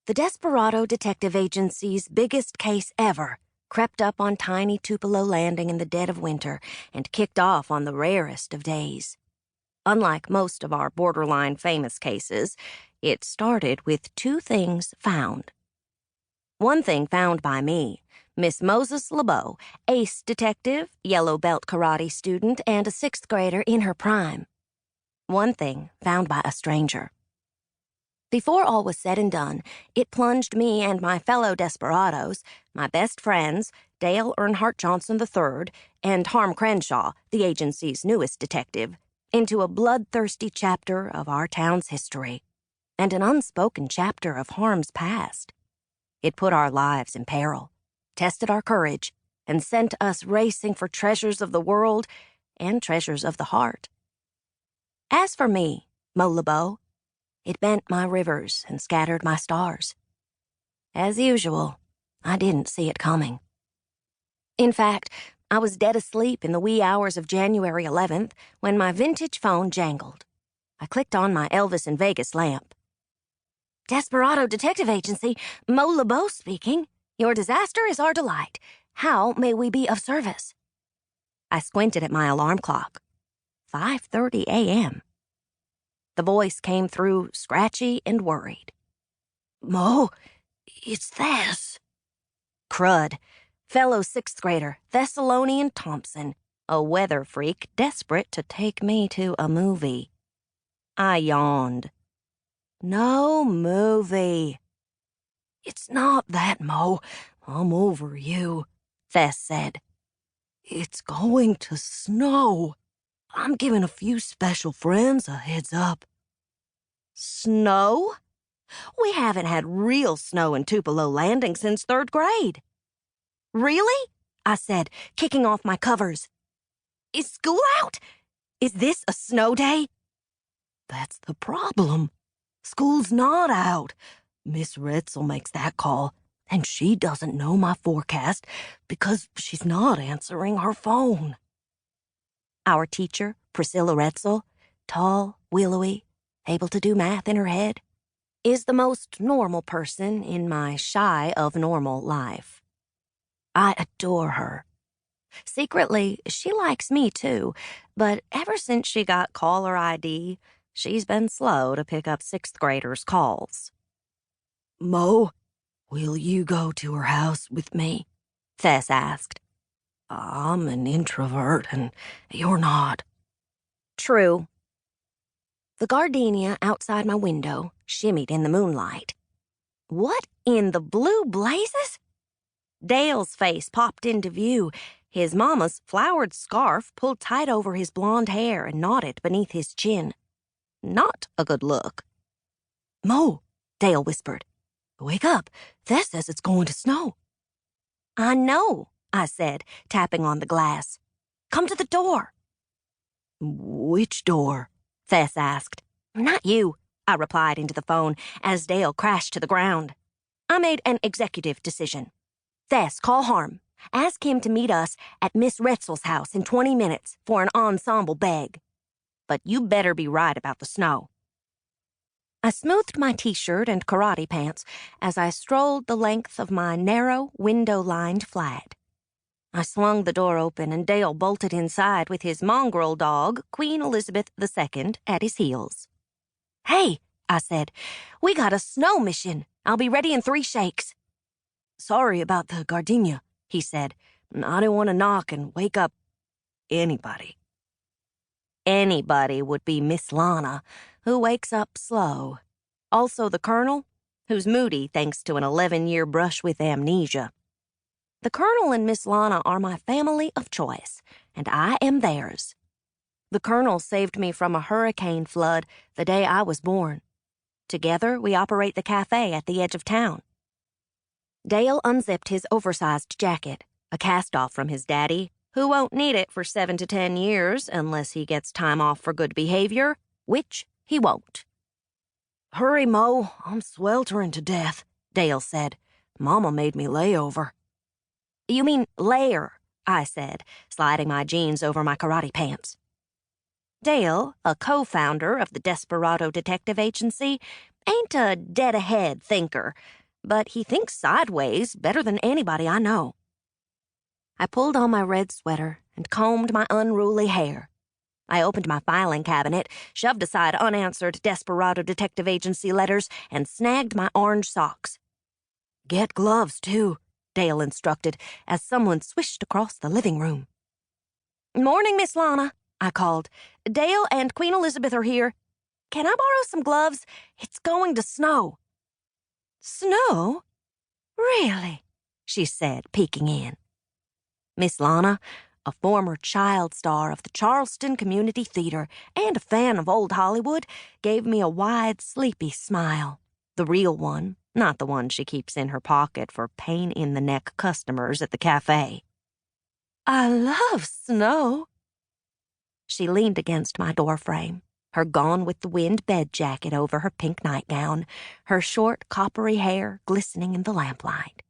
The Desperado Detective Agency's biggest case ever crept up on tiny Tupelo Landing in the dead of winter and kicked off on the rarest of days. Unlike most of our borderline famous cases, it started with two things found. One thing found by me, Miss Moses LoBeau, ace detective, yellow belt karate student, and a sixth grader in her prime. One thing found by a stranger. Before all was said and done, it plunged me and my fellow desperados, my best friends, Dale Earnhardt Johnson III, and Harm Crenshaw, the agency's newest detective, into a bloodthirsty chapter of our town's history, and an unspoken chapter of Harm's past. It put our lives in peril, tested our courage, and sent us racing for treasures of the world and treasures of the heart. As for me, Mo LoBeau, it bent my rivers and scattered my stars. As usual, I didn't see it coming. In fact, I was dead asleep in the wee hours of January 11th when my vintage phone jangled. I clicked on my Elvis in Vegas lamp. Desperado Detective Agency, Mo LoBeau speaking. Your disaster is our delight. How may we be of service? I squinted at my alarm clock. 5:30 a.m. The voice came through scratchy and worried. Mo, it's Thess. Crud. Fellow sixth grader, Thessalonian Thompson, a weather freak desperate to take me to a movie. I yawned. No movie. It's not that, Mo. I'm over you, Thess said. It's going to snow. I'm giving a few special friends a heads up. Snow? We haven't had real snow in Tupelo Landing since 3rd grade. Really? I said, kicking off my covers. Is school out? Is this a snow day? That's the problem. School's not out. Miss Retzel makes that call, and she doesn't know my forecast because she's not answering her phone. Our teacher, Priscilla Retzel, tall, willowy, able to do math in her head, is the most normal person in my shy of normal life. I adore her. Secretly, she likes me too, but ever since she got caller ID, she's been slow to pick up sixth graders' calls. Mo, will you go to her house with me? Thess asked. I'm an introvert and you're not. True. The gardenia outside my window shimmied in the moonlight. What in the blue blazes? Dale's face popped into view, his mama's flowered scarf pulled tight over his blonde hair and knotted beneath his chin. Not a good look. Mo, Dale whispered. Wake up. Thess says it's going to snow. I know, I said, tapping on the glass. Come to the door. Which door? Thess asked. Not you, I replied into the phone as Dale crashed to the ground. I made an executive decision. Thess, call Harm. Ask him to meet us at Miss Retzel's house in 20 minutes for an ensemble beg. But you better be right about the snow. I smoothed my t-shirt and karate pants as I strolled the length of my narrow, window-lined flat. I swung the door open and Dale bolted inside with his mongrel dog, Queen Elizabeth II, at his heels. Hey, I said, we got a snow mission. I'll be ready in 3 shakes. Sorry about the gardenia, he said. I didn't want to knock and wake up anybody. Anybody would be Miss Lana, who wakes up slow. Also the Colonel, who's moody thanks to an 11-year brush with amnesia. The Colonel and Miss Lana are my family of choice, and I am theirs. The Colonel saved me from a hurricane flood the day I was born. Together, we operate the cafe at the edge of town. Dale unzipped his oversized jacket, a cast-off from his daddy, who won't need it for 7 to 10 years unless he gets time off for good behavior, which he won't. Hurry, Mo, I'm sweltering to death, Dale said. Mama made me lay over. You mean layer, I said, sliding my jeans over my karate pants. Dale, a co-founder of the Desperado Detective Agency, Ain't a dead-ahead thinker, but he thinks sideways better than anybody I know. I pulled on my red sweater and combed my unruly hair. I opened my filing cabinet, shoved aside unanswered Desperado Detective Agency letters, and snagged my orange socks. "Get gloves, too," Dale instructed as someone swished across the living room. "Morning, Miss Lana," I called. "Dale and Queen Elizabeth are here. Can I borrow some gloves? It's going to snow." "Snow? Really?" she said, peeking in. Miss Lana, a former child star of the Charleston Community Theater and a fan of old Hollywood, gave me a wide, sleepy smile. The real one, not the one she keeps in her pocket for pain-in-the-neck customers at the cafe. "I love snow." She leaned against my doorframe, her Gone-with-the-Wind bed jacket over her pink nightgown, her short, coppery hair glistening in the lamplight.